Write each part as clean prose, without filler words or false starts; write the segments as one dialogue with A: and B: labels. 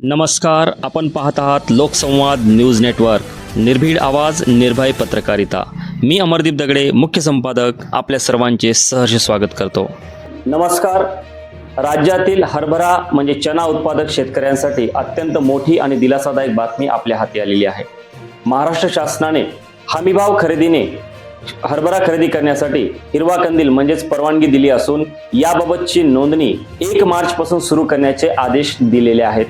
A: नमस्कार, आपण पाहत आहात लोकसंवाद न्यूज नेटवर्क, निर्भीड आवाज, निर्भय पत्रकारिता. मी अमरदीप दगडे, मुख्य संपादक, आपल्या सर्वांचे सहर्ष स्वागत करतो. नमस्कार. राज्यातील हरभरा म्हणजे चना उत्पादक शेतकऱ्यांसाठी अत्यंत मोठी आणि दिलासादायक बातमी आपल्या हाती आलेली आहे. महाराष्ट्र शासनाने हमीभाव खरेदीने हरभरा खरेदी करण्यासाठी हिरवा कंदील म्हणजेच परवानगी दिली असून याबाबतची नोंदणी 1 मार्च पासून सुरू करण्याचे आदेश दिलेले आहेत.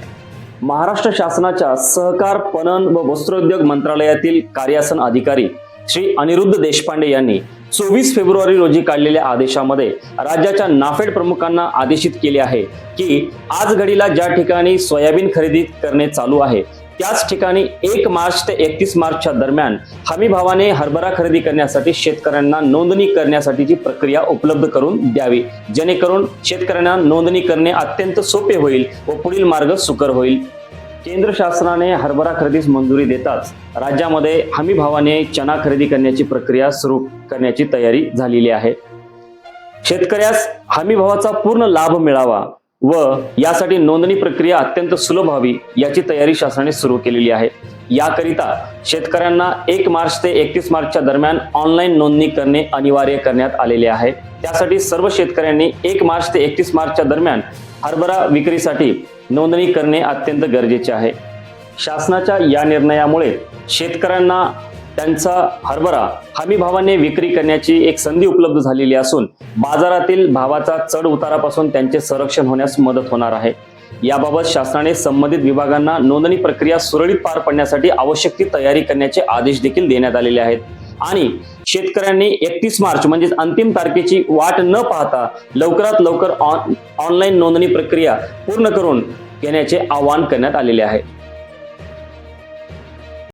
A: महाराष्ट्र शासनाच्या सहकार, पणन व वस्त्रोद्योग मंत्रालयातील कार्यासन अधिकारी श्री अनिरुद्ध देशपांडे यांनी 24 फेब्रुवारी रोजी काढलेल्या आदेशामध्ये राज्याच्या नाफेड प्रमुखांना आदेशित केले आहे की आज घडीला ज्या ठिकाणी सोयाबीन खरेदी करणे चालू आहे त्याच ठिकाणी 1 मार्च ते 31 मार्चच्या दरम्यान हमी भावाने हरभरा खरेदी करण्यासाठी शेतकऱ्यांना नोंदणी करण्यासाठीची प्रक्रिया उपलब्ध करून द्यावी, जेणेकरून शेतकऱ्यांना नोंदणी करणे अत्यंत सोपे होईल व पुढील मार्ग सुकर होईल. केंद्र शासनाने हरभरा खरेदीस मंजुरी देताच राज्यामध्ये हमी भावाने चना खरेदी करण्याची प्रक्रिया सुरू करण्याची तयारी झालेली आहे. शेतकऱ्यास हमी भावाचा पूर्ण लाभ मिळावा व यासाठी नोंदणी प्रक्रिया अत्यंत सुलभ व्हावी याची तयारी शासनाने सुरू केलेली आहे. याकरिता शेतकऱ्यांना 1 मार्च ते 31 मार्चच्या दरम्यान ऑनलाईन नोंदणी करणे अनिवार्य करण्यात आलेले आहे. त्यासाठी सर्व शेतकऱ्यांनी 1 मार्च ते 31 मार्चच्या दरम्यान हरभरा विक्रीसाठी नोंदणी करणे अत्यंत गरजेचे आहे. शासनाच्या या निर्णयामुळे शेतकऱ्यांना त्यांचा हरभरा हमी भावाने विक्री करण्याची एक संधी उपलब्ध झालेली असून बाजारातील भावाचा चढ उतारापासून त्यांचे संरक्षण होण्यास मदत होणार आहे. याबाबत शासनाने संबंधित विभागांना नोंदणी प्रक्रिया सुरळीत पार पाडण्यासाठी आवश्यक ती तयारी करण्याचे आदेश देखील देण्यात आलेले आहेत आणि शेतकऱ्यांनी 31 मार्च म्हणजे अंतिम तारखेची वाट न पाहता लवकरात लवकर ऑनलाईन नोंदणी प्रक्रिया पूर्ण करून घेण्याचे आवाहन करण्यात आलेले आहे.